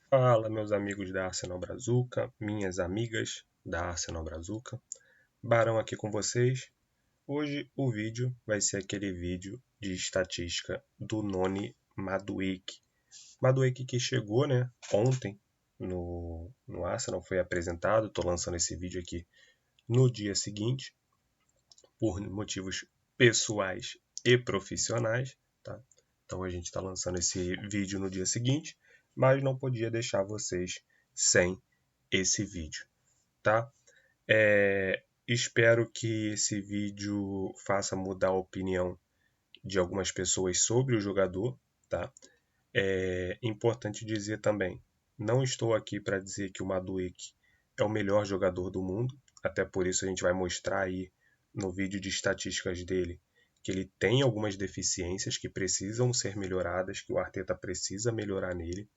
Fala, meus amigos da Arsenal Brazuca, minhas amigas da Arsenal Brazuca. Barão aqui com vocês. Hoje o vídeo vai ser aquele vídeo de estatística do Noni Madueke. Madueke que chegou, ontem no Arsenal, foi apresentado. Estou lançando esse vídeo aqui no dia seguinte, por motivos pessoais e profissionais, tá? Então a gente está lançando esse vídeo no dia seguinte, mas não podia deixar vocês sem esse vídeo, tá? Espero que esse vídeo faça mudar a opinião de algumas pessoas sobre o jogador, tá? É importante dizer também, não estou aqui para dizer que o Madueke é o melhor jogador do mundo, até por isso a gente vai mostrar aí no vídeo de estatísticas dele que ele tem algumas deficiências que precisam ser melhoradas, que o Arteta precisa melhorar nele.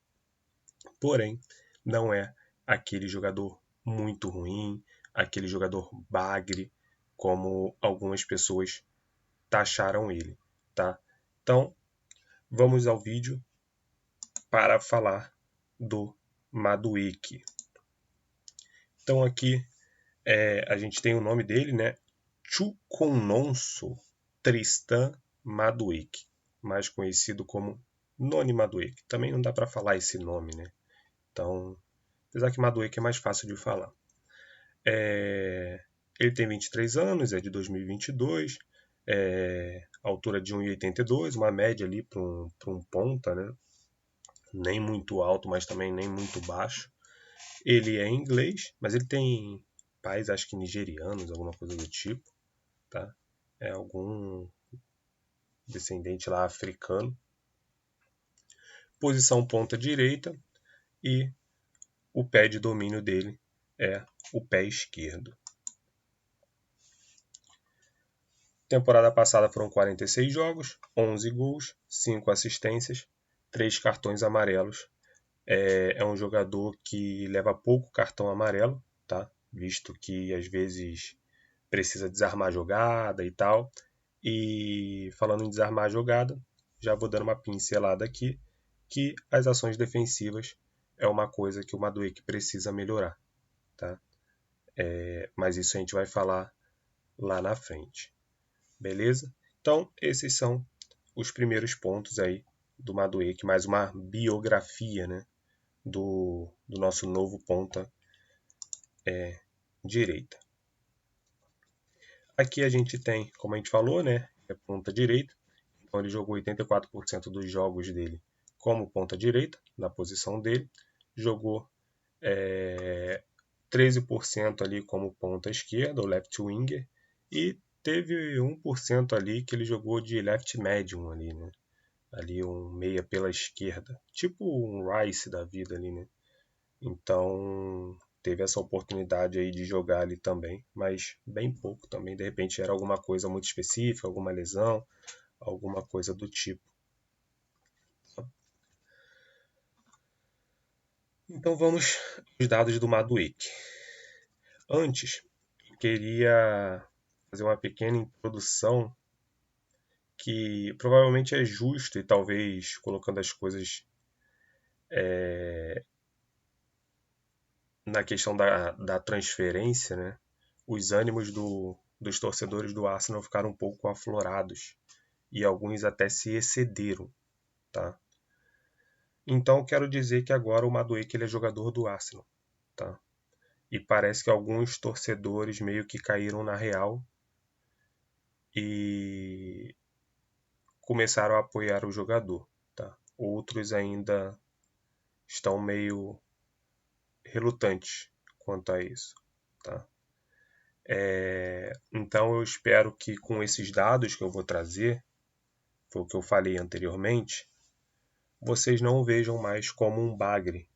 Porém, não é aquele jogador muito ruim, aquele jogador bagre, como algumas pessoas taxaram ele, tá? Então, vamos ao vídeo para falar do Madueke. Então aqui a gente tem o nome dele, né? Chukwunonso Tristan Madueke, mais conhecido como Noni Madueke. Também não dá para falar esse nome, né? Então, apesar que Madueke é mais fácil de falar. Ele tem 23 anos, é de 2022, altura de 1,82, uma média ali para um ponta, né? Nem muito alto, mas também nem muito baixo. Ele é inglês, mas ele tem pais, acho que nigerianos, alguma coisa do tipo, tá? É algum descendente lá africano. Posição ponta direita e o pé de domínio dele é o pé esquerdo. Temporada passada foram 46 jogos, 11 gols, 5 assistências, 3 cartões amarelos. É um jogador que leva pouco cartão amarelo, tá? Visto que às vezes precisa desarmar a jogada e tal. E falando em desarmar a jogada, já vou dando uma pincelada aqui, que as ações defensivas é uma coisa que o Madueke precisa melhorar, tá? Mas isso a gente vai falar lá na frente, beleza? Então, esses são os primeiros pontos aí do Madueke, mais uma biografia, né, do nosso novo ponta direita. Aqui a gente tem, como a gente falou, né, é ponta direita. Então ele jogou 84% dos jogos dele como ponta direita, na posição dele. Jogou 13% ali como ponta esquerda, ou left winger. E teve 1% ali que ele jogou de left medium ali, né? Ali um meia pela esquerda. Tipo um Rice da vida ali, né? Então teve essa oportunidade aí de jogar ali também, mas bem pouco também. De repente era alguma coisa muito específica, alguma lesão, alguma coisa do tipo. Então vamos aos dados do Madueke. Antes, eu queria fazer uma pequena introdução que provavelmente é justo e talvez colocando as coisas na questão da transferência, né? Os ânimos dos torcedores do Arsenal ficaram um pouco aflorados e alguns até se excederam, tá? Então quero dizer que agora o Madueke ele é jogador do Arsenal, tá? E parece que alguns torcedores meio que caíram na real e começaram a apoiar o jogador, tá? Outros ainda estão meio relutantes quanto a isso, tá? Então eu espero que com esses dados que eu vou trazer, foi o que eu falei anteriormente, vocês não o vejam mais como um bagre,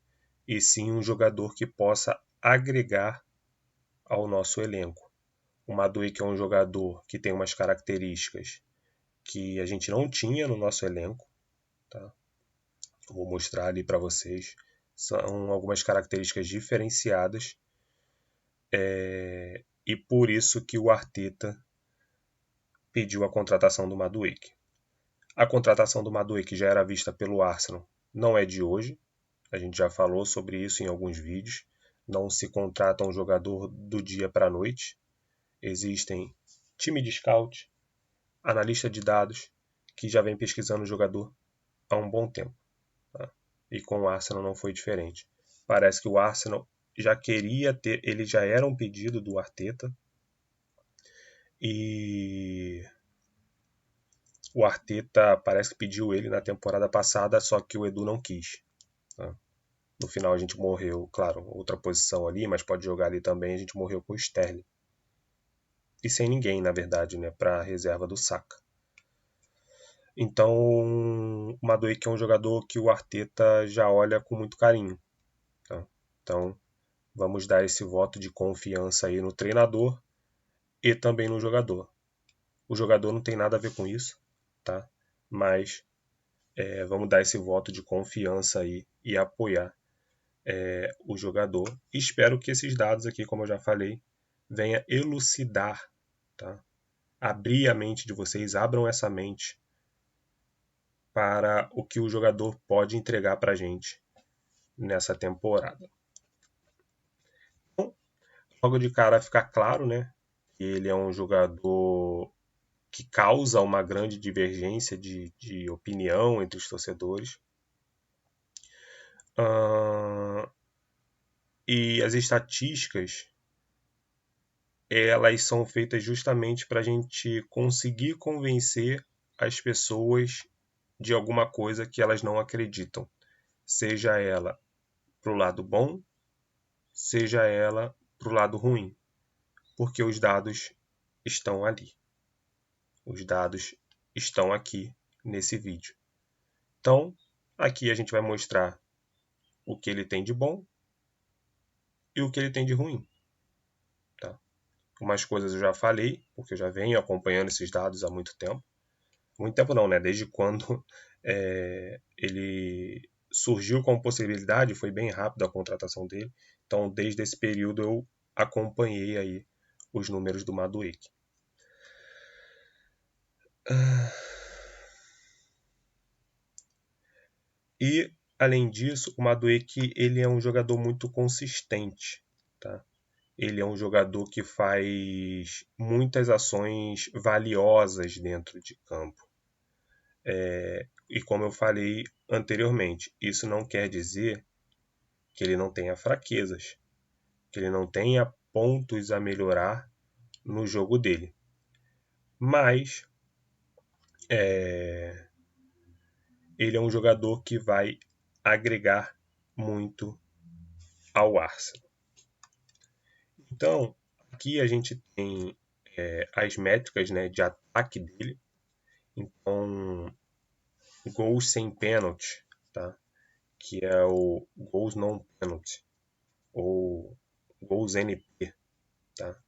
e sim um jogador que possa agregar ao nosso elenco. O Madueke é um jogador que tem umas características que a gente não tinha no nosso elenco, tá? Vou mostrar ali para vocês. São algumas características diferenciadas e por isso que o Arteta pediu a contratação do Madueke. A contratação do Madueke já era vista pelo Arsenal, não é de hoje. A gente já falou sobre isso em alguns vídeos. Não se contrata um jogador do dia para a noite. Existem time de scout, analista de dados, que já vem pesquisando o jogador há um bom tempo. Tá? E com o Arsenal não foi diferente. Parece que o Arsenal já queria ter, ele já era um pedido do Arteta, e o Arteta parece que pediu ele na temporada passada, só que o Edu não quis. Tá? No final a gente morreu, claro, outra posição ali, mas pode jogar ali também, a gente morreu com o Sterling. E sem ninguém, na verdade, né, para a reserva do Saka. Então, o Madueke é um jogador que o Arteta já olha com muito carinho. Tá? Então, vamos dar esse voto de confiança aí no treinador e também no jogador. O jogador não tem nada a ver com isso, tá? Mas vamos dar esse voto de confiança aí e apoiar o jogador. Espero que esses dados aqui, como eu já falei, venha elucidar, tá? Abrir a mente de vocês, abram essa mente para o que o jogador pode entregar para a gente nessa temporada. Então, logo de cara fica claro, né, que ele é um jogador que causa uma grande divergência de opinião entre os torcedores. E as estatísticas, elas são feitas justamente para a gente conseguir convencer as pessoas de alguma coisa que elas não acreditam, seja ela para o lado bom, seja ela para o lado ruim, porque os dados estão ali. Os dados estão aqui nesse vídeo. Então, aqui a gente vai mostrar o que ele tem de bom e o que ele tem de ruim. Tá? Umas coisas eu já falei, porque eu já venho acompanhando esses dados há muito tempo. Muito tempo não, né? Desde quando ele surgiu como possibilidade, foi bem rápido a contratação dele. Então, desde esse período eu acompanhei aí os números do Madueke. E, além disso, o Madueke ele é um jogador muito consistente. Tá? Ele é um jogador que faz muitas ações valiosas dentro de campo. E como eu falei anteriormente, isso não quer dizer que ele não tenha fraquezas, que ele não tenha pontos a melhorar no jogo dele. Mas ele é um jogador que vai agregar muito ao Arsenal. Então, aqui a gente tem as métricas, né, de ataque dele. Então, gols sem pênalti, tá? Que é o gols non penalty, ou gols NP, tá?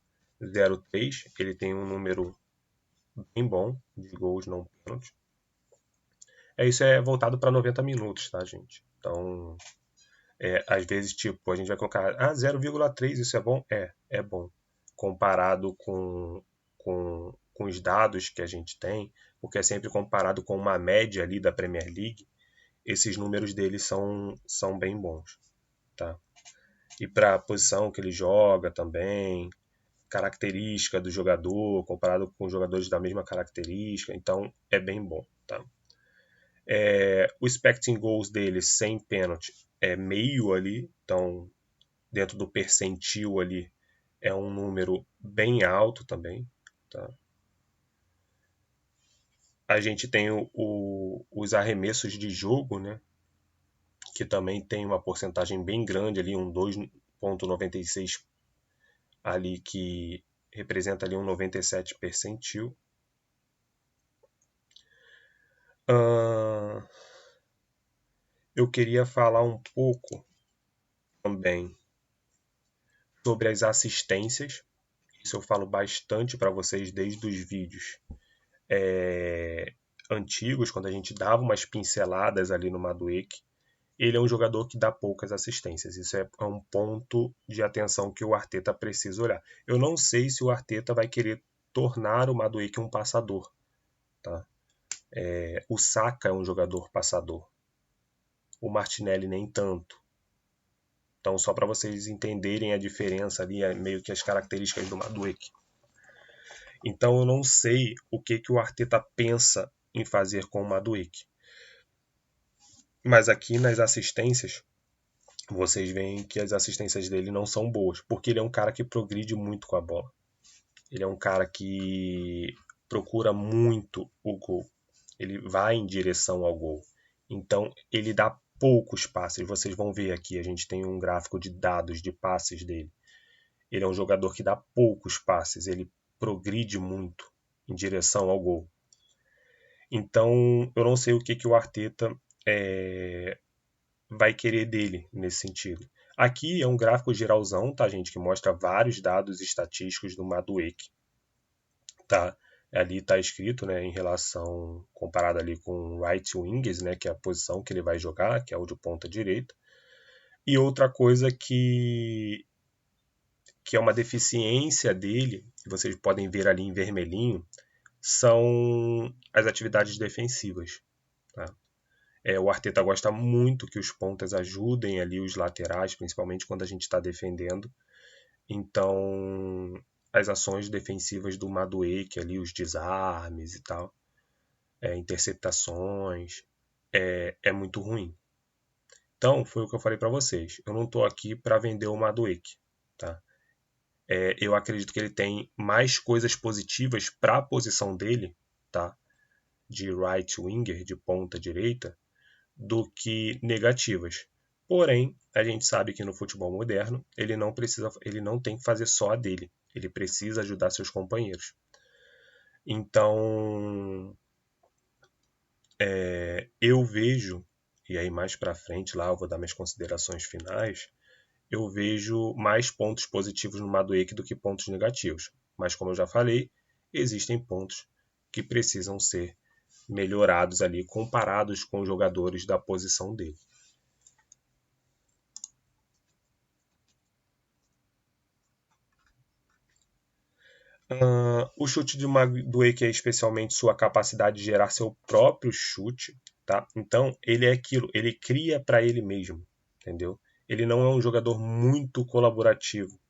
0,3, ele tem um número bem bom de gols não pênalti. Isso é voltado para 90 minutos, tá, gente? Então, às vezes, tipo, a gente vai colocar 0,3, isso é bom? É bom. Comparado com os dados que a gente tem, porque é sempre comparado com uma média ali da Premier League, esses números dele são bem bons, tá? E para a posição que ele joga também, característica do jogador, comparado com jogadores da mesma característica, então é bem bom, tá? O expecting goals dele sem pênalti é meio ali, então dentro do percentil ali é um número bem alto também, tá? A gente tem os arremessos de jogo, né? Que também tem uma porcentagem bem grande ali, um 2,96 ali, que representa ali um 97 percentil. Eu queria falar um pouco também sobre as assistências. Isso eu falo bastante para vocês desde os vídeos antigos, quando a gente dava umas pinceladas ali no Madueke. Ele é um jogador que dá poucas assistências. Isso é um ponto de atenção que o Arteta precisa olhar. Eu não sei se o Arteta vai querer tornar o Madueke um passador. Tá? O Saka é um jogador passador. o Martinelli nem tanto. Então, só para vocês entenderem a diferença ali, meio que as características do Madueke. Então, eu não sei o que o Arteta pensa em fazer com o Madueke. Mas aqui nas assistências, vocês veem que as assistências dele não são boas, porque ele é um cara que progride muito com a bola. Ele é um cara que procura muito o gol. Ele vai em direção ao gol. Então, ele dá poucos passes. Vocês vão ver aqui, a gente tem um gráfico de dados de passes dele. Ele é um jogador que dá poucos passes. Ele progride muito em direção ao gol. Então, eu não sei o que o Arteta vai querer dele nesse sentido. Aqui é um gráfico geralzão, tá, gente, que mostra vários dados estatísticos do Madueke. Tá? Ali está escrito, né, em relação, comparado ali com right wings, né, que é a posição que ele vai jogar, que é o de ponta direita. E outra coisa que é uma deficiência dele, que vocês podem ver ali em vermelhinho, são as atividades defensivas. Tá? O Arteta gosta muito que os pontas ajudem ali os laterais, principalmente quando a gente está defendendo. Então, as ações defensivas do Madueke ali, os desarmes e tal, interceptações, é muito ruim. Então, foi o que eu falei para vocês. Eu não estou aqui para vender o Madueke. Tá? Eu acredito que ele tem mais coisas positivas para a posição dele, tá? De right winger, de ponta direita, do que negativas. Porém, a gente sabe que no futebol moderno ele não tem que fazer só a dele. Ele precisa ajudar seus companheiros. Então, eu vejo, e aí mais para frente lá eu vou dar minhas considerações finais, eu vejo mais pontos positivos no Madueke do que pontos negativos. Mas como eu já falei, existem pontos que precisam ser melhorados ali, comparados com os jogadores da posição dele. O chute de Madueke é especialmente sua capacidade de gerar seu próprio chute, tá? Então, ele é aquilo, ele cria para ele mesmo, entendeu? Ele não é um jogador muito colaborativo.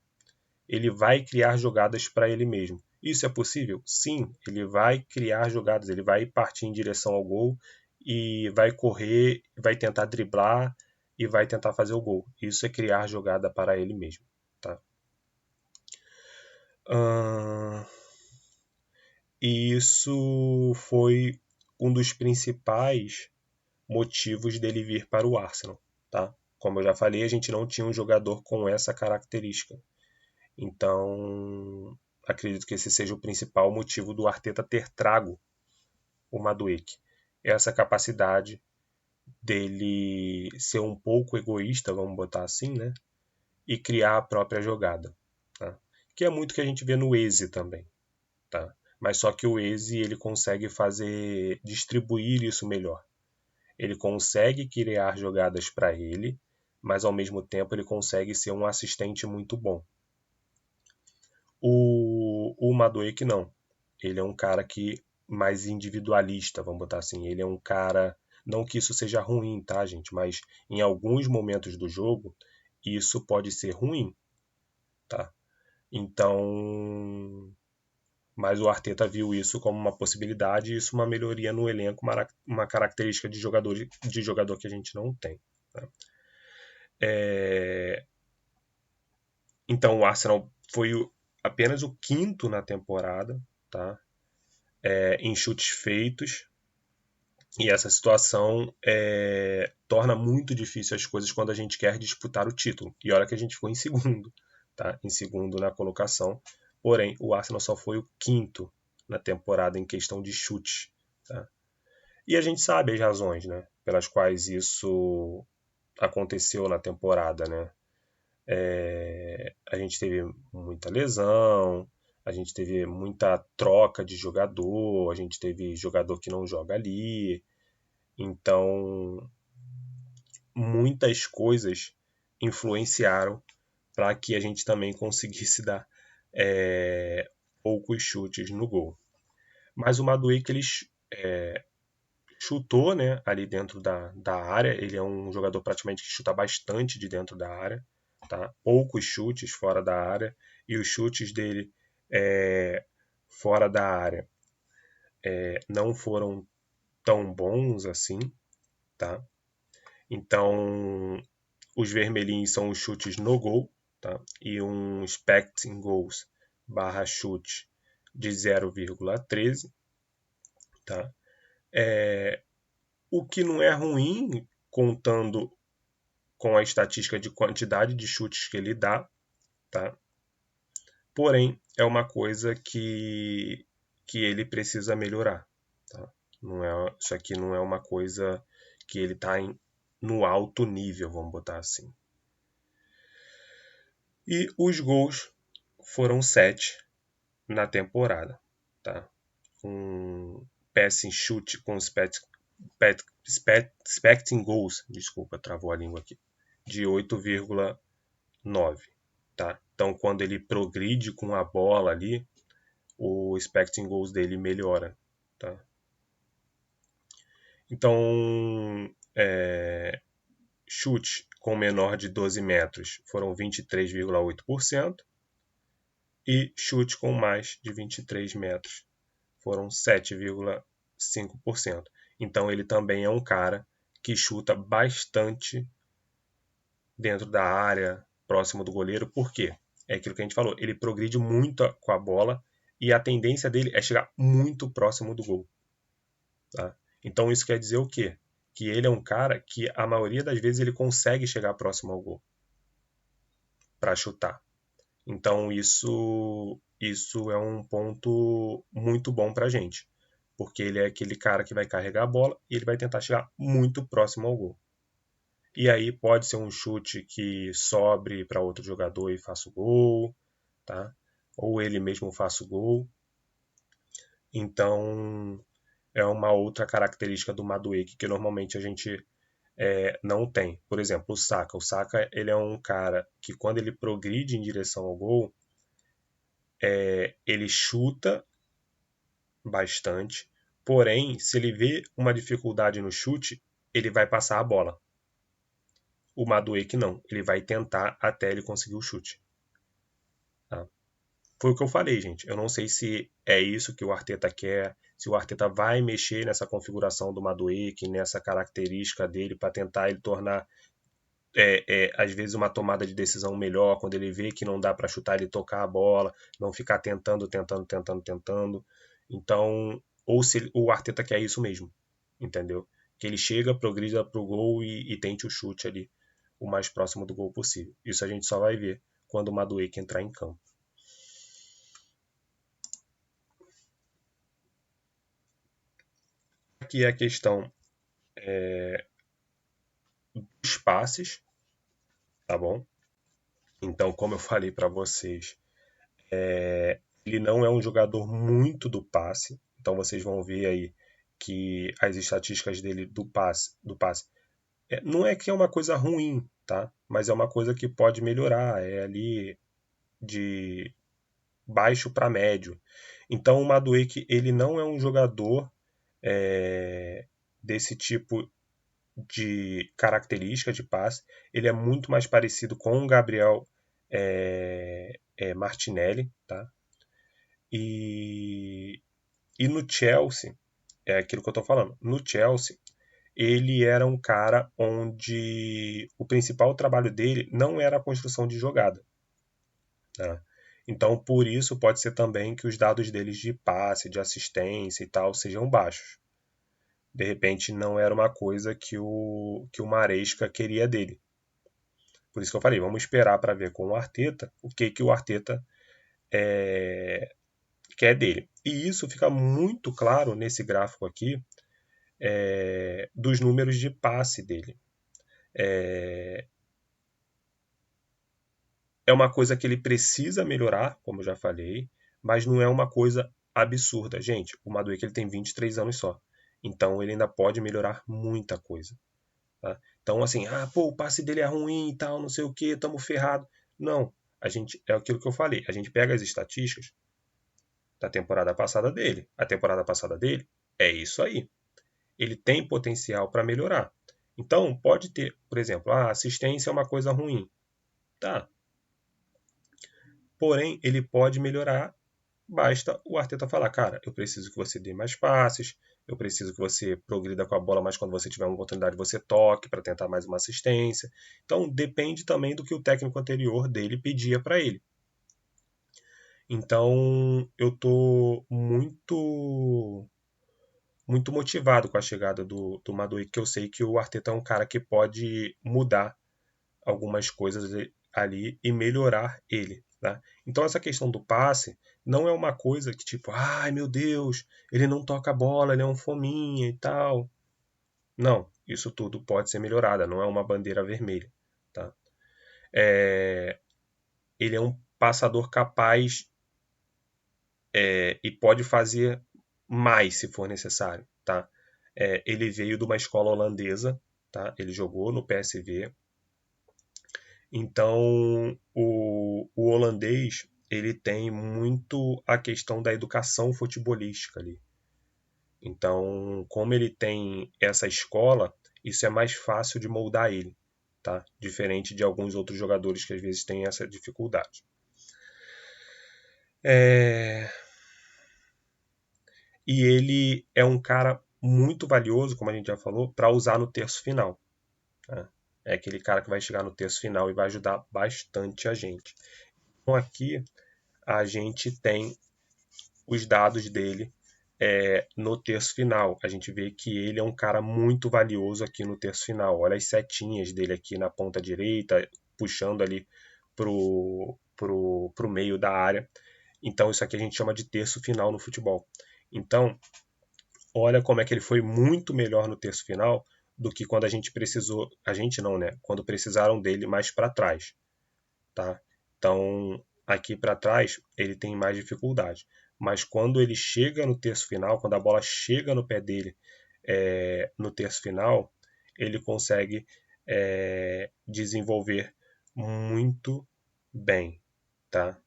Ele vai criar jogadas para ele mesmo. Isso é possível? Sim, ele vai criar jogadas, ele vai partir em direção ao gol e vai correr, vai tentar driblar e vai tentar fazer o gol. Isso é criar jogada para ele mesmo, tá? E isso foi um dos principais motivos dele vir para o Arsenal, tá? Como eu já falei, a gente não tinha um jogador com essa característica. Então, acredito que esse seja o principal motivo do Arteta ter trago o Madueke. Essa capacidade dele ser um pouco egoísta, vamos botar assim, né? E criar a própria jogada. Tá? Que é muito que a gente vê no Eze também. Tá? Mas só que o Eze ele consegue distribuir isso melhor. Ele consegue criar jogadas para ele, mas ao mesmo tempo ele consegue ser um assistente muito bom. O Madueke não. Ele é um cara que mais individualista, vamos botar assim. Ele é um cara, não que isso seja ruim, tá, gente? Mas em alguns momentos do jogo isso pode ser ruim, tá? Então, mas o Arteta viu isso como uma possibilidade e isso uma melhoria no elenco, uma característica de jogador que a gente não tem. Tá? Então o Arsenal foi apenas o quinto na temporada, tá? Em chutes feitos. E essa situação torna muito difícil as coisas quando a gente quer disputar o título. E olha que a gente ficou em segundo, tá? Em segundo na colocação. Porém, o Arsenal só foi o quinto na temporada em questão de chute. Tá? E a gente sabe as razões, né? Pelas quais isso aconteceu na temporada, né? A gente teve muita lesão, a gente teve muita troca de jogador, a gente teve jogador que não joga ali. Então, muitas coisas influenciaram para que a gente também conseguisse dar poucos chutes no gol. Mas o Madueke chutou, né, ali dentro da área. Ele é um jogador praticamente que chuta bastante de dentro da área, tá? Poucos chutes fora da área, e os chutes dele fora da área não foram tão bons assim, tá? Então, os vermelhinhos são os chutes no gol, tá? E um expecting goals barra chute de 0,13, tá? O que não é ruim, contando com a estatística de quantidade de chutes que ele dá, tá? Porém, é uma coisa que ele precisa melhorar, tá? Não é, isso aqui não é uma coisa que ele está no alto nível, vamos botar assim. E os gols foram 7 na temporada, tá? Com passing chute, com expecting goals, desculpa, travou a língua aqui, de 8,9, tá? Então, quando ele progride com a bola ali, o expecting goals dele melhora, tá? Então, chute com menor de 12 metros foram 23,8%, e chute com mais de 23 metros foram 7,5%. Então ele também é um cara que chuta bastante dentro da área, próximo do goleiro. Por quê? É aquilo que a gente falou, ele progride muito com a bola e a tendência dele é chegar muito próximo do gol, tá? Então isso quer dizer o quê? Que ele é um cara que a maioria das vezes ele consegue chegar próximo ao gol para chutar. Então isso é um ponto muito bom para a gente, porque ele é aquele cara que vai carregar a bola e ele vai tentar chegar muito próximo ao gol. E aí pode ser um chute que sobre para outro jogador e faça o gol, tá? Ou ele mesmo faça o gol. Então é uma outra característica do Madueke que normalmente a gente não tem. Por exemplo, o Saka. O Saka ele é um cara que quando ele progride em direção ao gol, ele chuta bastante, porém, se ele vê uma dificuldade no chute, ele vai passar a bola. O Madueke não, ele vai tentar até ele conseguir o chute. Tá? Foi o que eu falei, gente. Eu não sei se é isso que o Arteta quer, se o Arteta vai mexer nessa configuração do Madueke, nessa característica dele para tentar ele tornar às vezes uma tomada de decisão melhor, quando ele vê que não dá para chutar, ele tocar a bola, não ficar tentando. Então, ou se o Arteta quer isso mesmo, entendeu? Que ele chega, progrida pro gol e tente o chute ali o mais próximo do gol possível. Isso a gente só vai ver quando o Madueke entrar em campo. Aqui é a questão dos passes, tá bom? Então, como eu falei para vocês, ele não é um jogador muito do passe. Então vocês vão ver aí que as estatísticas dele do passe não é que é uma coisa ruim, tá? Mas é uma coisa que pode melhorar. É ali de baixo para médio. Então o Madueke ele não é um jogador desse tipo de característica de passe. Ele é muito mais parecido com o Gabriel Martinelli, tá? E no Chelsea, é aquilo que eu estou falando. No Chelsea, ele era um cara onde o principal trabalho dele não era a construção de jogada, né? Então, por isso, pode ser também que os dados deles de passe, de assistência e tal sejam baixos. De repente, não era uma coisa que o Maresca queria dele. Por isso que eu falei, vamos esperar para ver com o Arteta o que o Arteta quer dele. E isso fica muito claro nesse gráfico aqui, dos números de passe dele. É uma coisa que ele precisa melhorar, como eu já falei, mas não é uma coisa absurda. Gente, o Madueke ele tem 23 anos só. Então ele ainda pode melhorar muita coisa. Tá? Então, assim, pô, o passe dele é ruim e tal, não sei o que, estamos ferrados. Não, a gente, é aquilo que eu falei. A gente pega as estatísticas da temporada passada dele. A temporada passada dele é isso aí. ele tem potencial para melhorar. Então, pode ter, por exemplo, a assistência é uma coisa ruim. Tá. Porém, ele pode melhorar. Basta o Arteta falar, cara, eu preciso que você dê mais passes, eu preciso que você progrida com a bola, mas quando você tiver uma oportunidade você toque para tentar mais uma assistência. Então depende também do que o técnico anterior dele pedia para ele. Então eu tô muito motivado com a chegada do Madueke, que eu sei que o Arteta é um cara que pode mudar algumas coisas ali e melhorar ele. Tá? Então essa questão do passe não é uma coisa que tipo, ai meu Deus, ele não toca a bola, ele é um fominha e tal. Não, isso tudo pode ser melhorado, não é uma bandeira vermelha. Tá? Ele é um passador capaz e pode fazer mais se for necessário. Tá? Ele veio de uma escola holandesa, tá? Ele jogou no PSV. Então, o holandês ele tem muito a questão da educação futebolística ali. Então, como ele tem essa escola, isso é mais fácil de moldar ele, tá? Diferente de alguns outros jogadores que às vezes têm essa dificuldade. E ele é um cara muito valioso, como a gente já falou, para usar no terço final. Tá? É aquele cara que vai chegar no terço final e vai ajudar bastante a gente. Então aqui a gente tem os dados dele no terço final. A gente vê que ele é um cara muito valioso aqui no terço final. Olha as setinhas dele aqui na ponta direita, puxando ali pro meio da área. Então isso aqui a gente chama de terço final no futebol. Então, olha como é que ele foi muito melhor no terço final do que quando a gente precisou, a gente não, né? Quando precisaram dele mais para trás, tá? Então, aqui para trás, ele tem mais dificuldade. Mas quando ele chega no terço final, quando a bola chega no pé dele no terço final, ele consegue desenvolver muito bem, tá?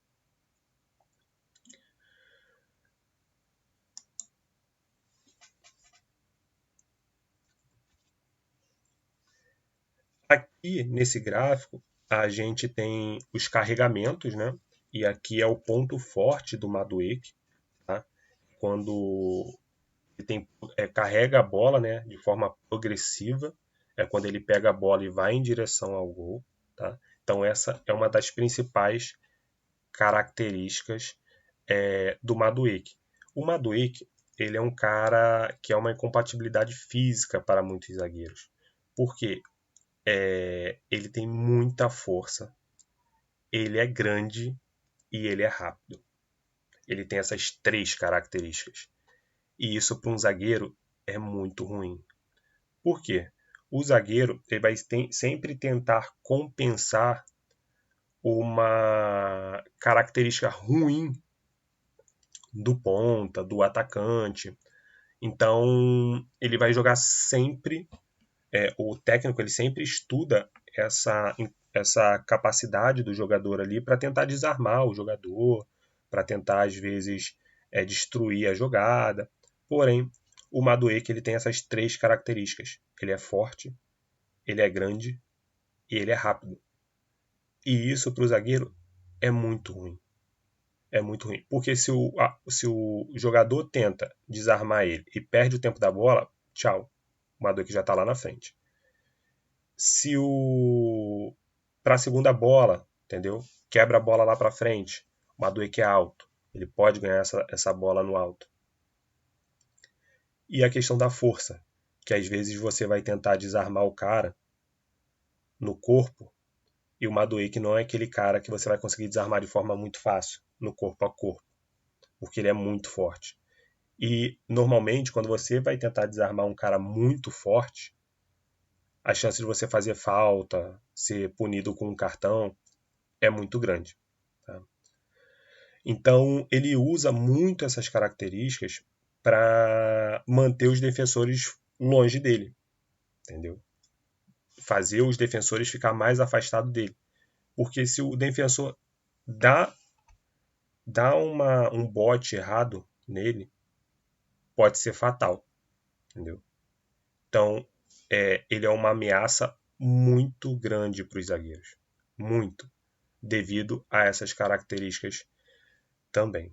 Aqui nesse gráfico, a gente tem os carregamentos, né? E aqui é o ponto forte do Madueke, tá? Quando ele carrega a bola, né, de forma progressiva, é quando ele pega a bola e vai em direção ao gol, tá? Então essa é uma das principais características do Madueke. O Madueke, ele é um cara que é uma incompatibilidade física para muitos zagueiros, porque ele tem muita força, ele é grande e ele é rápido. Ele tem essas três características. E isso para um zagueiro é muito ruim. Por quê? O zagueiro ele vai sempre tentar compensar uma característica ruim do ponta, do atacante. Então, ele vai jogar sempre. O técnico ele sempre estuda essa capacidade do jogador ali para tentar desarmar o jogador, para tentar, às vezes, destruir a jogada. Porém, o Madueke ele tem essas três características. Ele é forte, ele é grande e ele é rápido. E isso para o zagueiro é muito ruim. É muito ruim. Porque se o jogador tenta desarmar ele e perde o tempo da bola, tchau. O Madueke já está lá na frente. Se o para a segunda bola, entendeu? Quebra a bola lá para frente. O Madueke é alto. Ele pode ganhar essa bola no alto. E a questão da força, que às vezes você vai tentar desarmar o cara no corpo e o Madueke não é aquele cara que você vai conseguir desarmar de forma muito fácil, no corpo a corpo, porque ele é muito forte. E normalmente, quando você vai tentar desarmar um cara muito forte, a chance de você fazer falta, ser punido com um cartão, é muito grande. Tá? Então, ele usa muito essas características para manter os defensores longe dele, entendeu? Fazer os defensores ficar mais afastados dele. Porque se o defensor dá, dá um bote errado nele, pode ser fatal, entendeu? Então, ele é uma ameaça muito grande para os zagueiros. Muito. Devido a essas características também.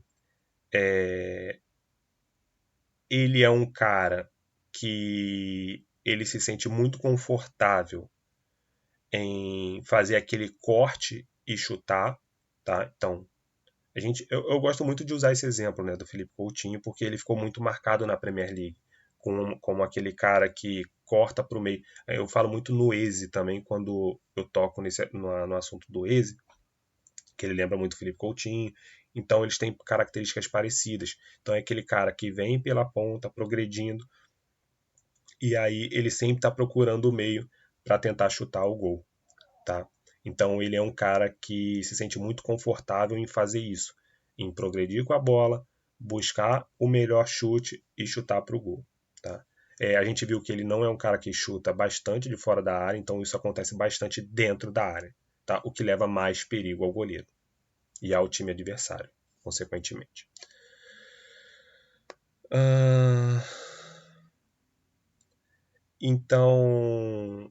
Ele é um cara que ele se sente muito confortável em fazer aquele corte e chutar, tá? Então, eu gosto muito de usar esse exemplo, né, do Felipe Coutinho, porque ele ficou muito marcado na Premier League, como aquele cara que corta para o meio. Eu falo muito no Eze também, quando eu toco no assunto do Eze, que ele lembra muito o Felipe Coutinho. Então, eles têm características parecidas. Então, é aquele cara que vem pela ponta, progredindo, e aí ele sempre está procurando o meio para tentar chutar o gol, tá? Então ele é um cara que se sente muito confortável em fazer isso, em progredir com a bola, buscar o melhor chute e chutar para o gol, tá? A gente viu que ele não é um cara que chuta bastante de fora da área, então isso acontece bastante dentro da área, tá? O que leva mais perigo ao goleiro e ao time adversário, consequentemente. Então,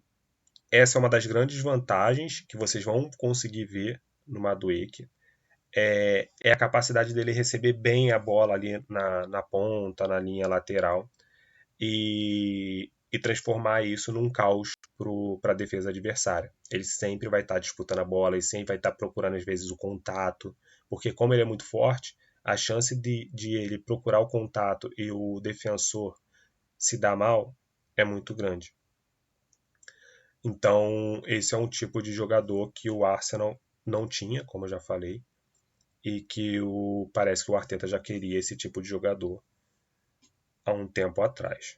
essa é uma das grandes vantagens que vocês vão conseguir ver no Madueke. É a capacidade dele receber bem a bola ali na ponta, na linha lateral, e transformar isso num caos para a defesa adversária. Ele sempre vai estar disputando a bola, ele sempre vai estar procurando, às vezes, o contato, porque, como ele é muito forte, a chance de ele procurar o contato e o defensor se dar mal é muito grande. Então, esse é um tipo de jogador que o Arsenal não tinha, como eu já falei, e que parece que o Arteta já queria esse tipo de jogador há um tempo atrás.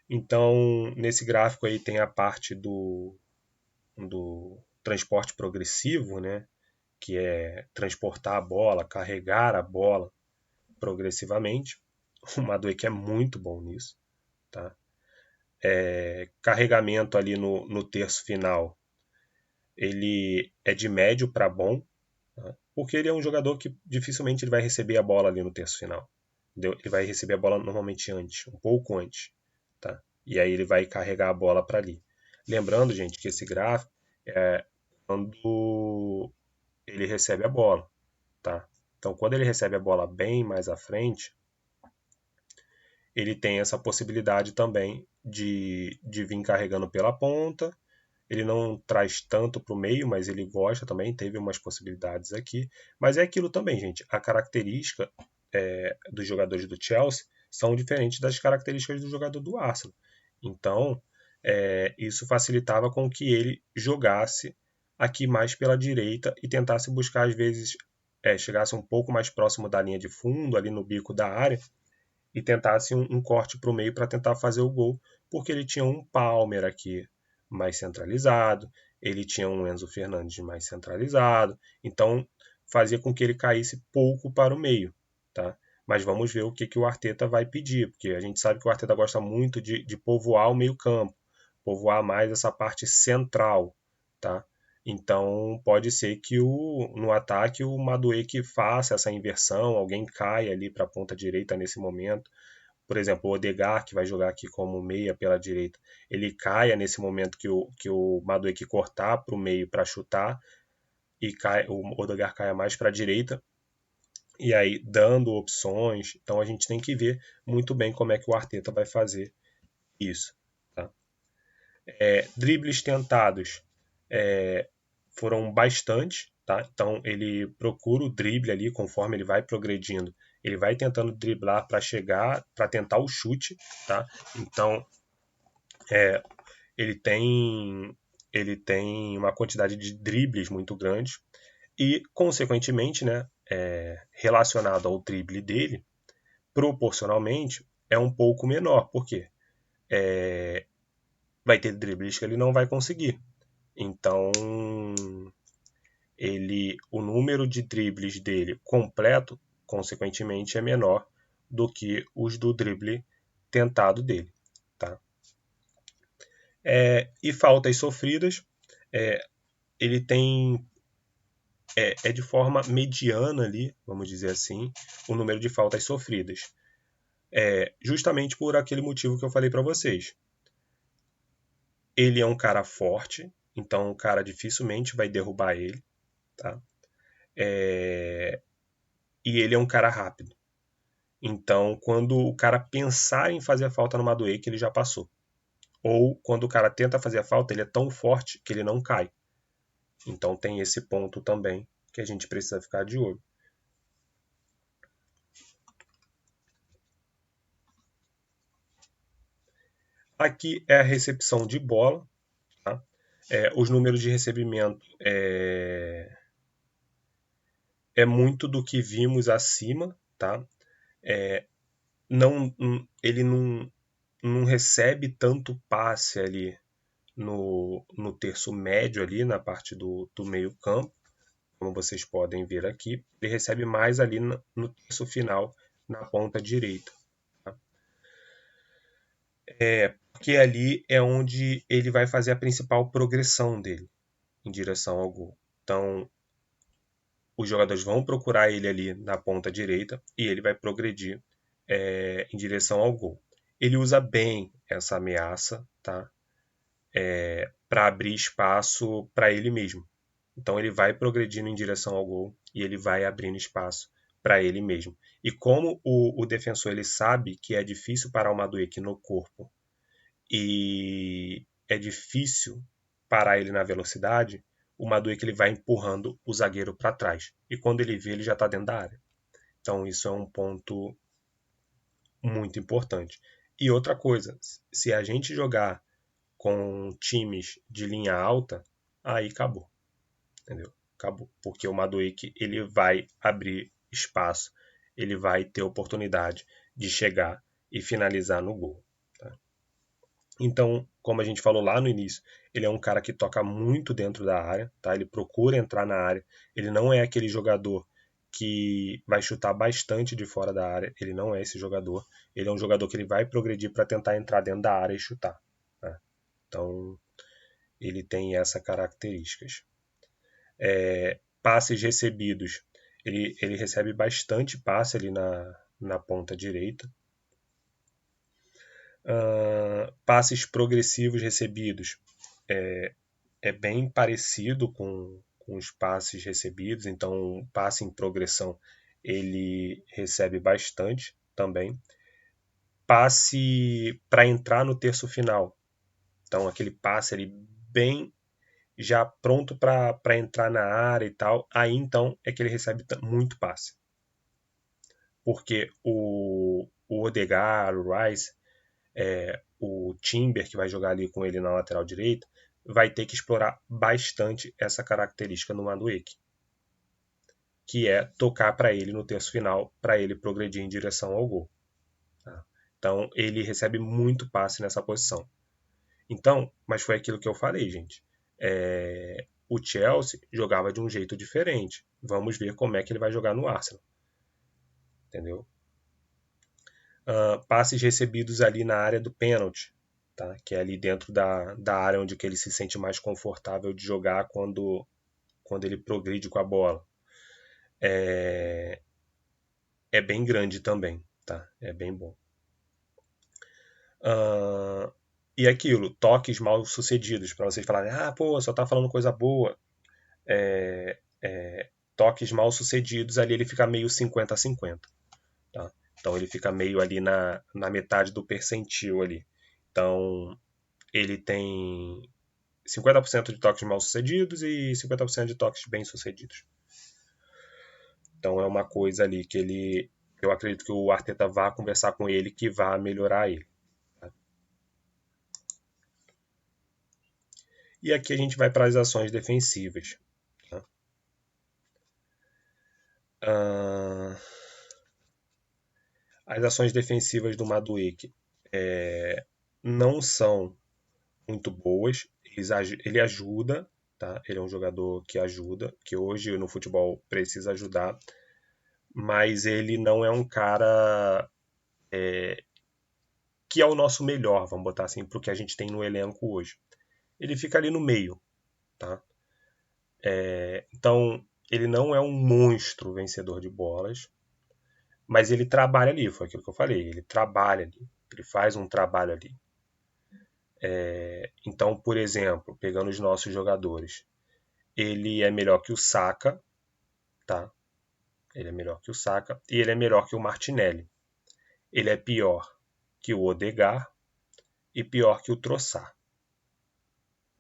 Então, nesse gráfico aí tem a parte do transporte progressivo, né? Que é transportar a bola, carregar a bola progressivamente. O Madueke é muito bom nisso, tá? Carregamento ali no terço final, ele é de médio para bom, tá? Porque ele é um jogador que dificilmente ele vai receber a bola ali no terço final. Entendeu? Ele vai receber a bola normalmente antes, um pouco antes, tá? E aí ele vai carregar a bola para ali. Lembrando, gente, que esse gráfico é quando ele recebe a bola, tá? Então, quando ele recebe a bola bem mais à frente, ele tem essa possibilidade também de vir carregando pela ponta. Ele não traz tanto para o meio, mas ele gosta também, teve umas possibilidades aqui. Mas é aquilo também, gente. A característica dos jogadores do Chelsea são diferentes das características do jogador do Arsenal. Então, isso facilitava com que ele jogasse aqui mais pela direita e tentasse buscar, às vezes, chegasse um pouco mais próximo da linha de fundo, ali no bico da área, e tentasse um corte para o meio para tentar fazer o gol, porque ele tinha um Palmer aqui mais centralizado, ele tinha um Enzo Fernandes mais centralizado, então fazia com que ele caísse pouco para o meio, tá? Mas vamos ver o que o Arteta vai pedir, porque a gente sabe que o Arteta gosta muito de povoar o meio-campo, povoar mais essa parte central, tá? Então pode ser que no ataque o Madueke faça essa inversão, alguém caia ali para a ponta direita nesse momento. Por exemplo, o Odegaard, que vai jogar aqui como meia pela direita, ele caia nesse momento que o Madueke cortar para o meio para chutar, e o Odegaard caia mais para a direita, e aí dando opções. Então a gente tem que ver muito bem como é que o Arteta vai fazer isso. Tá? Dribles tentados foram bastante, tá? Então ele procura o drible ali conforme ele vai progredindo. Ele vai tentando driblar para chegar, para tentar o chute, tá? Então ele tem ele tem uma quantidade de dribles muito grande e, consequentemente, né, relacionado ao drible dele, proporcionalmente é um pouco menor. Por quê? Vai ter dribles que ele não vai conseguir. Então, o número de dribles dele completo, consequentemente, é menor do que os do drible tentado dele. Tá? E faltas sofridas, ele tem de forma mediana ali, vamos dizer assim, o número de faltas sofridas. Justamente por aquele motivo que eu falei para vocês. Ele é um cara forte, então o cara dificilmente vai derrubar ele, tá? E ele é um cara rápido. Então, quando o cara pensar em fazer a falta no Madueke, ele já passou. Ou quando o cara tenta fazer a falta, ele é tão forte que ele não cai. Então tem esse ponto também que a gente precisa ficar de olho. Aqui é a recepção de bola. Tá? Os números de recebimento é muito do que vimos acima. Tá? Não, ele não recebe tanto passe ali no terço médio, ali na parte do meio campo, como vocês podem ver aqui. Ele recebe mais ali no terço final, na ponta direita. Tá? Porque ali é onde ele vai fazer a principal progressão dele em direção ao gol. Então, os jogadores vão procurar ele ali na ponta direita e ele vai progredir em direção ao gol. Ele usa bem essa ameaça, tá? Para abrir espaço para ele mesmo. Então ele vai progredindo em direção ao gol e ele vai abrindo espaço para ele mesmo. E como o defensor ele sabe que é difícil parar o Madueke no corpo e é difícil parar ele na velocidade, o Madueke ele vai empurrando o zagueiro para trás. E quando ele vê, ele já está dentro da área. Então isso é um ponto muito importante. E outra coisa, se a gente jogar com times de linha alta, aí acabou, entendeu? Acabou, porque o Madueke ele vai abrir espaço, ele vai ter oportunidade de chegar e finalizar no gol. Tá? Então, como a gente falou lá no início, ele é um cara que toca muito dentro da área, tá? Ele procura entrar na área, ele não é aquele jogador que vai chutar bastante de fora da área, ele não é esse jogador, ele é um jogador que ele vai progredir para tentar entrar dentro da área e chutar. Né? Então, ele tem essas características. Passes recebidos, ele recebe bastante passe ali na ponta direita. Passes progressivos recebidos é bem parecido com os passes recebidos, então passe em progressão ele recebe bastante também. Passe para entrar no terço final, então aquele passe ali bem já pronto para entrar na área e tal, aí então é que ele recebe muito passe. Porque o Odegaard, o Rice, o Timber, que vai jogar ali com ele na lateral direita, vai ter que explorar bastante essa característica no Madueke, que é tocar para ele no terço final, para ele progredir em direção ao gol. Tá? Então ele recebe muito passe nessa posição. Então, mas foi aquilo que eu falei, gente. O Chelsea jogava de um jeito diferente. Vamos ver como é que ele vai jogar no Arsenal. Entendeu? Passes recebidos ali na área do pênalti, tá? Que é ali dentro da área onde que ele se sente mais confortável de jogar quando ele progride com a bola. É bem grande também, tá? É bem bom. E aquilo, toques mal sucedidos, para vocês falarem, pô, só tá falando coisa boa. Toques mal sucedidos, ali ele fica meio 50-50. Tá? Então ele fica meio ali na metade do percentil ali. Então ele tem 50% de toques mal sucedidos e 50% de toques bem sucedidos. Então é uma coisa ali que eu acredito que o Arteta vá conversar com ele, que vá melhorar ele. Tá? E aqui a gente vai para as ações defensivas. Tá? As ações defensivas do Madueke não são muito boas. Ele ajuda, tá? Ele é um jogador que ajuda, que hoje no futebol precisa ajudar, mas ele não é um cara que é o nosso melhor, vamos botar assim, para o que a gente tem no elenco hoje. Ele fica ali no meio, tá? Então ele não é um monstro vencedor de bolas, Mas ele trabalha ali, foi aquilo que eu falei, ele trabalha ali, ele faz um trabalho ali. Então, por exemplo, pegando os nossos jogadores, ele é melhor que o Saka, tá? Ele é melhor que o Saka e ele é melhor que o Martinelli. Ele é pior que o Odegaard e pior que o Trossard,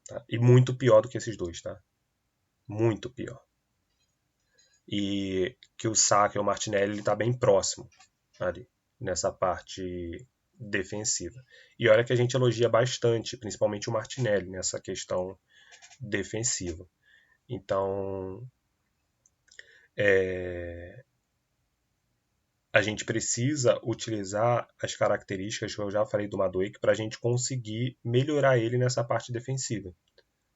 tá? E muito pior do que esses dois, tá? Muito pior. E que o Saka e o Martinelli ele tá bem próximo ali nessa parte defensiva. E olha que a gente elogia bastante, principalmente o Martinelli nessa questão defensiva. Então, a gente precisa utilizar as características que eu já falei do Madueke para a gente conseguir melhorar ele nessa parte defensiva,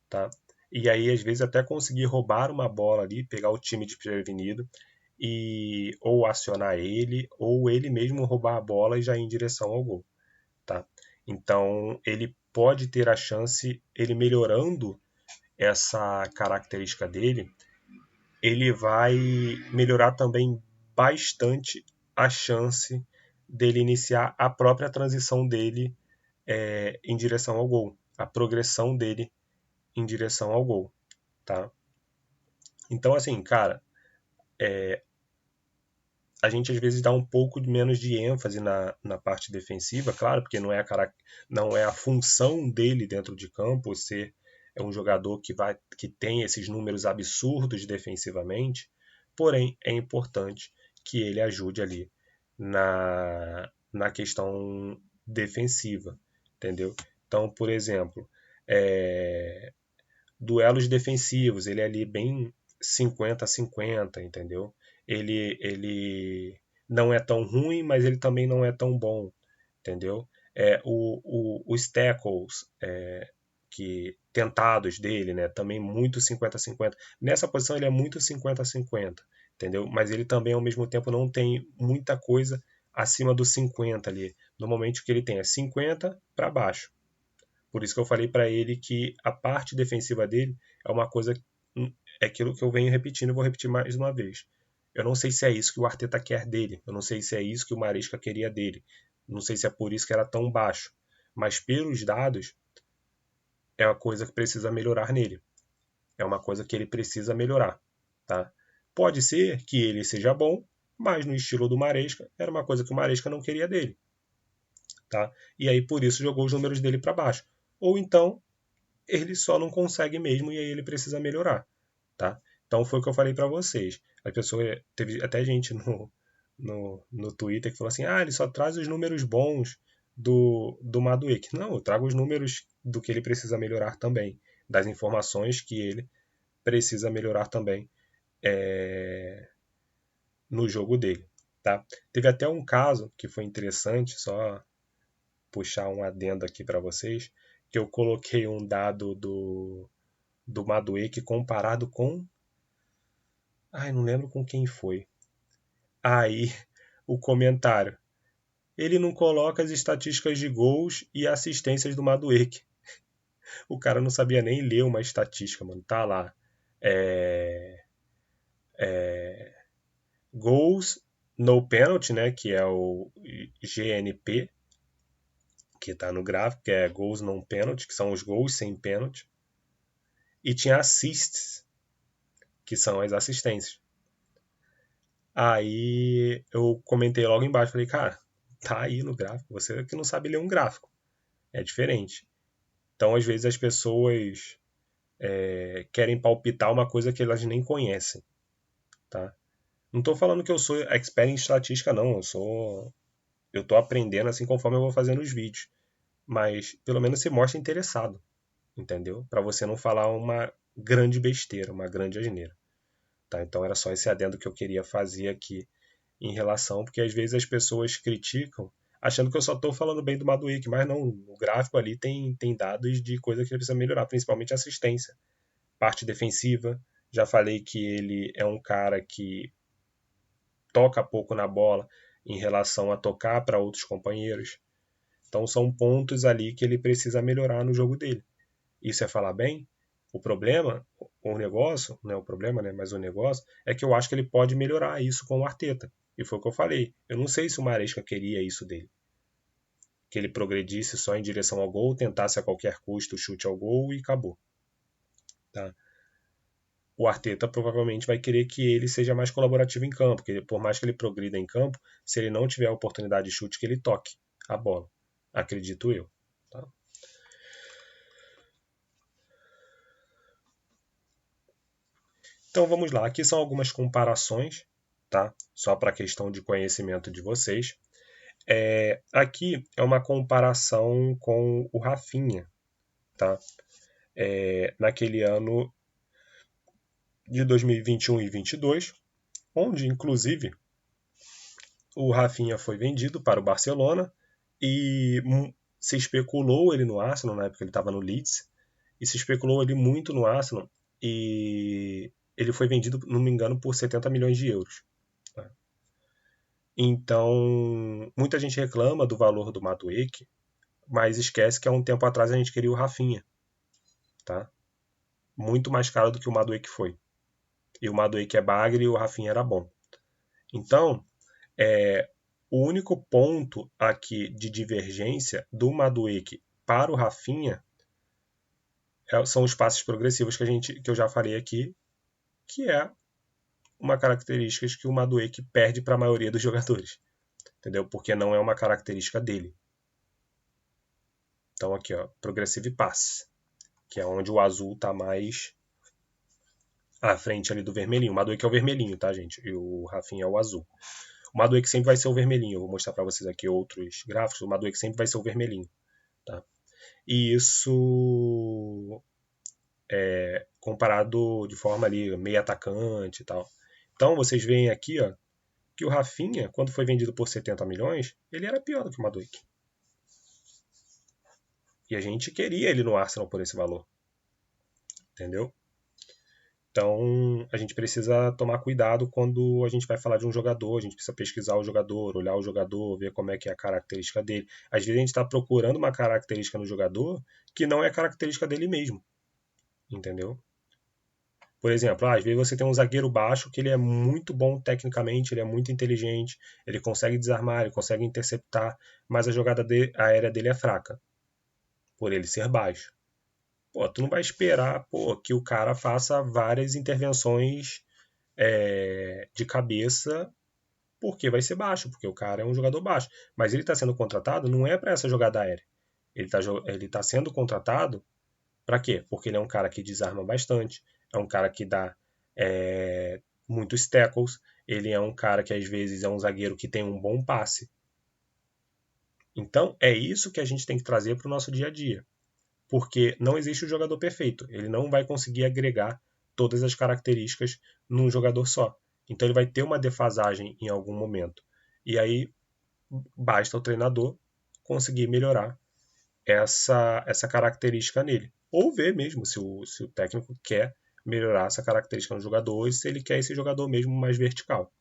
tá? E aí, às vezes, até conseguir roubar uma bola ali, pegar o time desprevenido e ou acionar ele, ou ele mesmo roubar a bola e já ir em direção ao gol, tá? Então, ele pode ter a chance, ele melhorando essa característica dele, ele vai melhorar também bastante a chance dele iniciar a própria transição dele em direção ao gol, a progressão dele em direção ao gol, tá? Então, assim, cara, a gente às vezes dá um pouco menos de ênfase na parte defensiva, claro, porque não é a função dele dentro de campo ser um jogador que tem esses números absurdos defensivamente, porém é importante que ele ajude ali na questão defensiva, entendeu? Então, por exemplo, duelos defensivos, ele é ali bem 50-50, entendeu? Ele não é tão ruim, mas ele também não é tão bom, entendeu? Os tackles que tentados dele, né, também muito 50-50. Nessa posição ele é muito 50-50, entendeu? Mas ele também ao mesmo tempo não tem muita coisa acima do 50 ali. Normalmente o que ele tem é 50 para baixo. Por isso que eu falei para ele que a parte defensiva dele é uma coisa, é aquilo que eu venho repetindo e vou repetir mais uma vez. Eu não sei se é isso que o Arteta quer dele, eu não sei se é isso que o Maresca queria dele, não sei se é por isso que era tão baixo, mas pelos dados é uma coisa que precisa melhorar nele, é uma coisa que ele precisa melhorar, tá? Pode ser que ele seja bom, mas no estilo do Maresca era uma coisa que o Maresca não queria dele, tá? E aí por isso jogou os números dele para baixo. Ou então ele só não consegue mesmo e aí ele precisa melhorar, tá? Então foi o que eu falei para vocês. A pessoa teve até gente no Twitter que falou assim: "Ah, ele só traz os números bons do Madueke". Não, eu trago os números do que ele precisa melhorar também, das informações que ele precisa melhorar também no jogo dele, tá? Teve até um caso que foi interessante, só puxar um adendo aqui para vocês, que eu coloquei um dado do Madueke comparado com. Ai, não lembro com quem foi. Aí, o comentário. Ele não coloca as estatísticas de gols e assistências do Madueke. O cara não sabia nem ler uma estatística, mano. Tá lá. É, goals no penalty, né? Que é o GNP, que tá no gráfico, que é goals no penalty, que são os gols sem pênalti. E tinha assists, que são as assistências. Aí eu comentei logo embaixo, falei, cara, tá aí no gráfico, você que não sabe ler um gráfico, é diferente. Então, às vezes, as pessoas querem palpitar uma coisa que elas nem conhecem, tá? Não tô falando que eu sou expert em estatística, não, eu tô aprendendo assim conforme eu vou fazendo os vídeos, mas pelo menos você mostra interessado, entendeu? Para você não falar uma grande besteira, uma grande asneira, tá? Então era só esse adendo que eu queria fazer aqui em relação, porque às vezes as pessoas criticam achando que eu só estou falando bem do Madueke, mas não, o gráfico ali tem dados de coisa que ele precisa melhorar, principalmente assistência, parte defensiva. Já falei que ele é um cara que toca pouco na bola em relação a tocar para outros companheiros. Então são pontos ali que ele precisa melhorar no jogo dele. Isso é falar bem? O problema, o negócio, não é o problema, né? Mas o negócio é que eu acho que ele pode melhorar isso com o Arteta. E foi o que eu falei. Eu não sei se o Maresca queria isso dele. Que ele progredisse só em direção ao gol, tentasse a qualquer custo o chute ao gol e acabou. Tá? O Arteta provavelmente vai querer que ele seja mais colaborativo em campo, porque por mais que ele progrida em campo, se ele não tiver a oportunidade de chute, que ele toque a bola. Acredito eu. Tá? Então vamos lá. Aqui são algumas comparações, tá? Só para questão de conhecimento de vocês. Aqui é uma comparação com o Rafinha, tá? Naquele ano de 2021 e 2022, onde inclusive o Rafinha foi vendido para o Barcelona e se especulou ele no Arsenal, na época ele estava no Leeds, e se especulou ele muito no Arsenal e ele foi vendido, não me engano, por 70 milhões de euros. Tá? Então, muita gente reclama do valor do Madueke, mas esquece que há um tempo atrás a gente queria o Rafinha. Tá? Muito mais caro do que o Madueke foi. E o Madueke é bagre e o Rafinha era bom. Então, o único ponto aqui de divergência do Madueke para o Rafinha são os passes progressivos que eu já falei aqui, que é uma característica que o Madueke perde para a maioria dos jogadores. Entendeu? Porque não é uma característica dele. Então aqui, ó, Progressive Pass, que é onde o azul está mais à frente ali do vermelhinho. O Madueke é o vermelhinho, tá, gente? E o Rafinha é o azul. O Madueke sempre vai ser o vermelhinho. Eu vou mostrar para vocês aqui outros gráficos. O Madueke sempre vai ser o vermelhinho. Tá? E isso comparado de forma ali meio atacante e tal. Então vocês veem aqui, ó, que o Rafinha, quando foi vendido por 70 milhões, ele era pior do que o Madueke. E a gente queria ele no Arsenal por esse valor. Entendeu? Então, a gente precisa tomar cuidado quando a gente vai falar de um jogador, a gente precisa pesquisar o jogador, olhar o jogador, ver como é que é a característica dele. Às vezes a gente está procurando uma característica no jogador que não é característica dele mesmo, entendeu? Por exemplo, às vezes você tem um zagueiro baixo que ele é muito bom tecnicamente, ele é muito inteligente, ele consegue desarmar, ele consegue interceptar, mas a jogada aérea dele é fraca, por ele ser baixo. Pô, tu não vai esperar, pô, que o cara faça várias intervenções de cabeça porque vai ser baixo, porque o cara é um jogador baixo. Mas ele está sendo contratado não é para essa jogada aérea. Ele tá sendo contratado para quê? Porque ele é um cara que desarma bastante, é um cara que dá muitos tackles, ele é um cara que às vezes é um zagueiro que tem um bom passe. Então é isso que a gente tem que trazer para o nosso dia a dia. Porque não existe o jogador perfeito. Ele não vai conseguir agregar todas as características num jogador só. Então ele vai ter uma defasagem em algum momento. E aí basta o treinador conseguir melhorar essa característica nele. Ou ver mesmo se o técnico quer melhorar essa característica no jogador e se ele quer esse jogador mesmo mais vertical.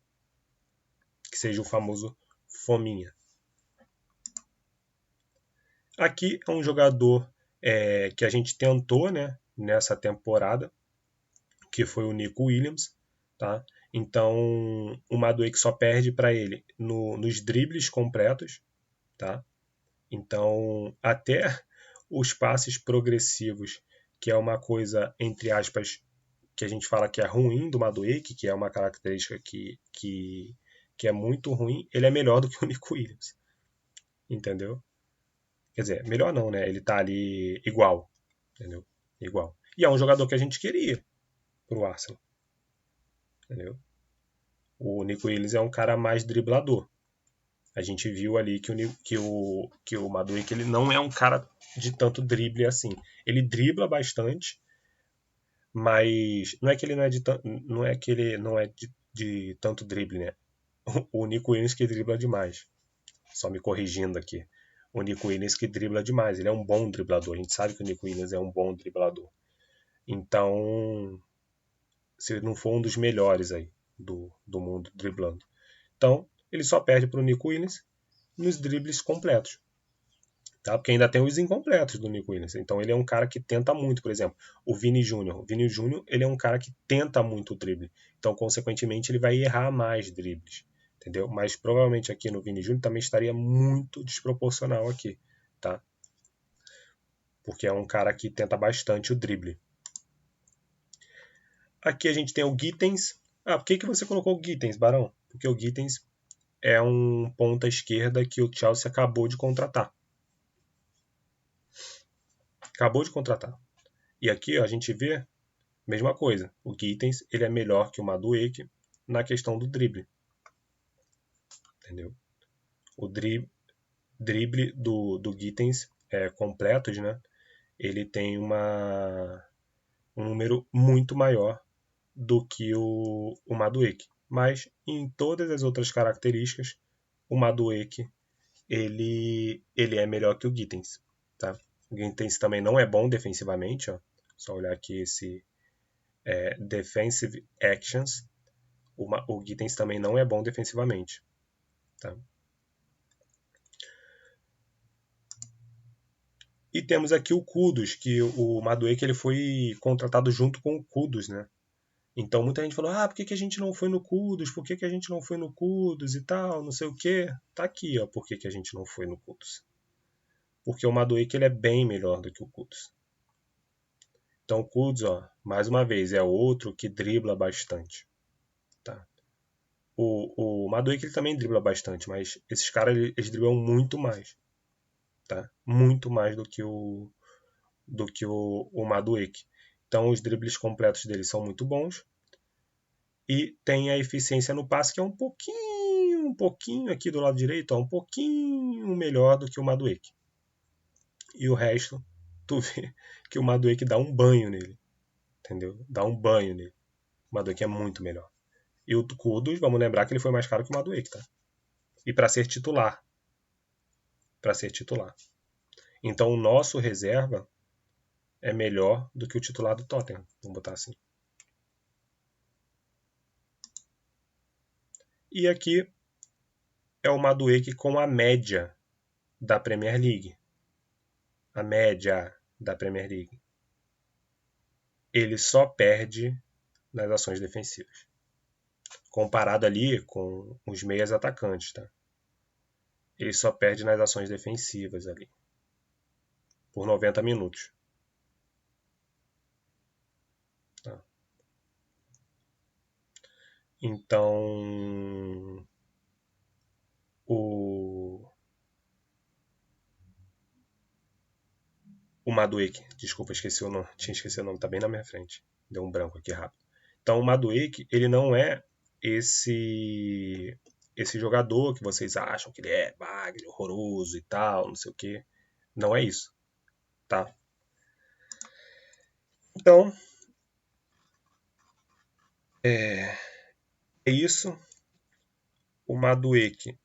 Que seja o famoso fominha. Aqui é um jogador que a gente tentou, né, nessa temporada, que foi o Nico Williams, tá? Então, o Madueke só perde para ele nos dribles completos, tá? Então, até os passes progressivos, que é uma coisa, entre aspas, que a gente fala que é ruim do Madueke, que é uma característica que é muito ruim, ele é melhor do que o Nico Williams, entendeu? Quer dizer, melhor não, né? Ele tá ali igual, entendeu? Igual. E é um jogador que a gente queria pro Arsenal, entendeu? O Nico Williams é um cara mais driblador. A gente viu ali que o Madueke ele não é um cara de tanto drible assim. Ele dribla bastante, mas não é que ele não é não é que ele não é de tanto drible, né? O Nico Williams que dribla demais. Só me corrigindo aqui. O Nico Williams que dribla demais. Ele é um bom driblador. A gente sabe que o Nico Williams é um bom driblador. Então, se ele não for um dos melhores aí do mundo driblando. Então, ele só perde para o Nico Williams nos dribles completos. Tá? Porque ainda tem os incompletos do Nico Williams. Então ele é um cara que tenta muito, por exemplo, o Vini Júnior. O Vini Júnior ele é um cara que tenta muito o drible. Então, consequentemente, ele vai errar mais dribles. entendeu? Mas provavelmente aqui no Vini Júnior também estaria muito desproporcional aqui, tá? Porque é um cara que tenta bastante o drible. Aqui a gente tem o Gittens. Ah, por que você colocou o Gittens, Barão? Porque o Gittens é um ponta esquerda que o Chelsea acabou de contratar. Acabou de contratar. E aqui ó, a gente vê mesma coisa. O Gittens ele é melhor que o Madueke na questão do drible. Entendeu? O drible do Gittens é completos, né? Ele tem um número muito maior do que o Madueke. Mas em todas as outras características, o Madueke ele é melhor que o Gittens. Tá? O Gittens também não é bom defensivamente. Ó. Só olhar aqui esse Defensive Actions. O Gittens também não é bom defensivamente. Tá? E temos aqui o Kudus, que o Madueke ele foi contratado junto com o Kudus, né? Então muita gente falou, por que a gente não foi no Kudus? Por que a gente não foi no Kudus e tal, não sei o quê. Tá aqui, ó, por que a gente não foi no Kudus. Porque o Madueke ele é bem melhor do que o Kudus. Então o Kudus, ó, mais uma vez, é outro que dribla bastante. Tá? O Madueke ele também dribla bastante, mas esses caras eles driblam muito mais. Tá? Muito mais do que o Madueke. Então os dribles completos dele são muito bons. E tem a eficiência no passe que é um pouquinho aqui do lado direito, ó, um pouquinho melhor do que o Madueke. E o resto, tu vê que o Madueke dá um banho nele. Entendeu? Dá um banho nele. O Madueke é muito melhor. E o Kudus, vamos lembrar que ele foi mais caro que o Madueke, tá? E para ser titular. Para ser titular. Então o nosso reserva é melhor do que o titular do Tottenham. Vamos botar assim. E aqui é o Madueke com a média da Premier League. A média da Premier League. Ele só perde nas ações defensivas. Comparado ali com os meias atacantes, tá? Ele só perde nas ações defensivas ali. Por 90 minutos. Tá? Então, o Madueke, desculpa, esqueci o nome, tinha esquecido o nome, tá bem na minha frente. Deu um branco aqui rápido. Então, o Madueke, ele não é esse jogador que vocês acham que ele é bagre, horroroso e tal, não sei o que. Não é isso, tá? Então, é isso. O Madueke,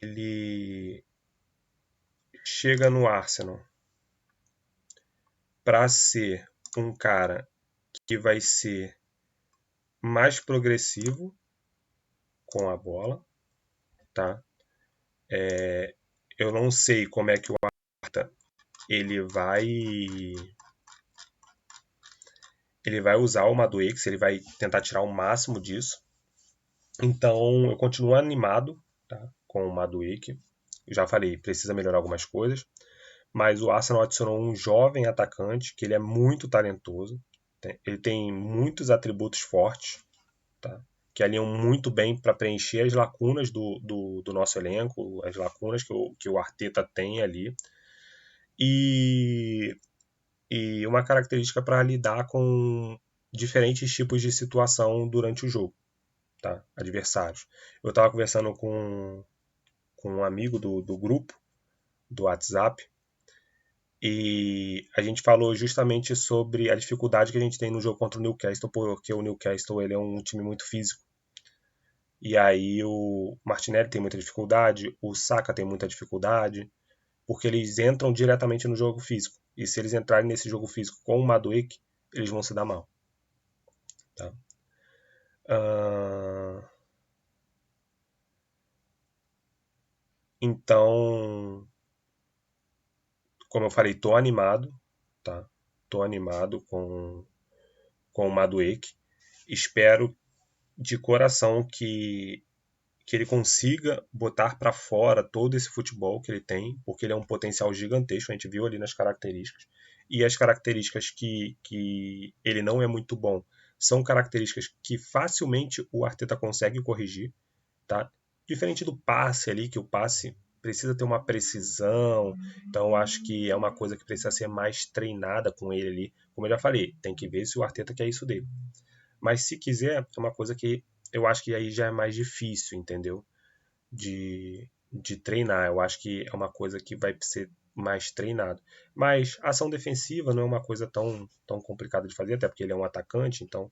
ele chega no Arsenal para ser um cara que vai ser mais progressivo com a bola, tá? Eu não sei como é que o Arteta ele vai usar o Madueke, se ele vai tentar tirar o máximo disso. Então eu continuo animado, tá, com o Madueke. Já falei, precisa melhorar algumas coisas, mas o Arsenal adicionou um jovem atacante que ele é muito talentoso. Ele tem muitos atributos fortes, tá? Que alinham muito bem para preencher as lacunas do nosso elenco, as lacunas que o Arteta tem ali. E, e uma característica para lidar com diferentes tipos de situação durante o jogo, tá? Adversários. Eu estava conversando com um amigo do grupo, do WhatsApp, e a gente falou justamente sobre a dificuldade que a gente tem no jogo contra o Newcastle, porque o Newcastle ele é um time muito físico. E aí o Martinelli tem muita dificuldade, o Saka tem muita dificuldade, porque eles entram diretamente no jogo físico. E se eles entrarem nesse jogo físico com o Madueke, eles vão se dar mal. Tá? Então, como eu falei, tô animado, tá? Tô animado com o Madueke. Espero de coração que que ele consiga botar para fora todo esse futebol que ele tem, porque ele é um potencial gigantesco, a gente viu ali nas características. E as características que ele não é muito bom são características que facilmente o Arteta consegue corrigir, tá? Diferente do passe ali, que o passe precisa ter uma precisão, então eu acho que é uma coisa que precisa ser mais treinada com ele ali. Como eu já falei, tem que ver se o Arteta quer isso dele. Mas se quiser, é uma coisa que eu acho que aí já é mais difícil, entendeu? De treinar. Eu acho que é uma coisa que vai ser mais treinado. Mas ação defensiva não é uma coisa tão complicada de fazer, até porque ele é um atacante, então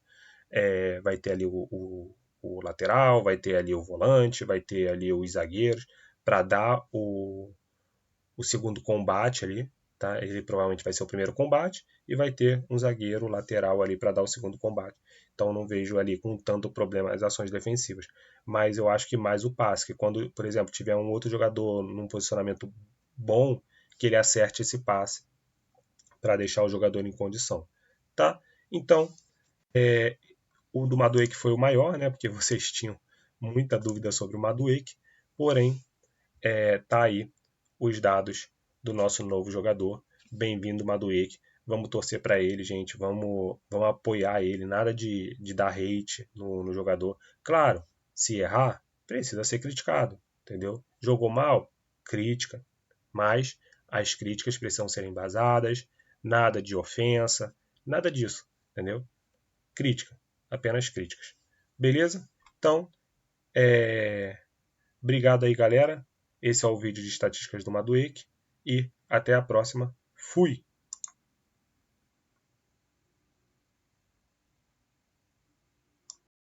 vai ter ali o lateral, vai ter ali o volante, vai ter ali os zagueiros para dar o segundo combate ali, tá? Ele provavelmente vai ser o primeiro combate e vai ter um zagueiro lateral ali para dar o segundo combate. Então não vejo ali com tanto problema as ações defensivas, mas eu acho que mais o passe, que quando, por exemplo, tiver um outro jogador num posicionamento bom, que ele acerte esse passe para deixar o jogador em condição, tá? Então, o do Madueke foi o maior, né? Porque vocês tinham muita dúvida sobre o Madueke, porém, tá aí os dados do nosso novo jogador. Bem-vindo, Madueke. Vamos torcer para ele, gente. Vamos apoiar ele. Nada de dar hate no jogador. Claro, se errar, precisa ser criticado, entendeu? Jogou mal? Crítica. Mas as críticas precisam ser embasadas. Nada de ofensa. Nada disso, entendeu? Crítica. Apenas críticas. Beleza? Então, obrigado aí, galera. Esse é o vídeo de estatísticas do Madueke e até a próxima. Fui!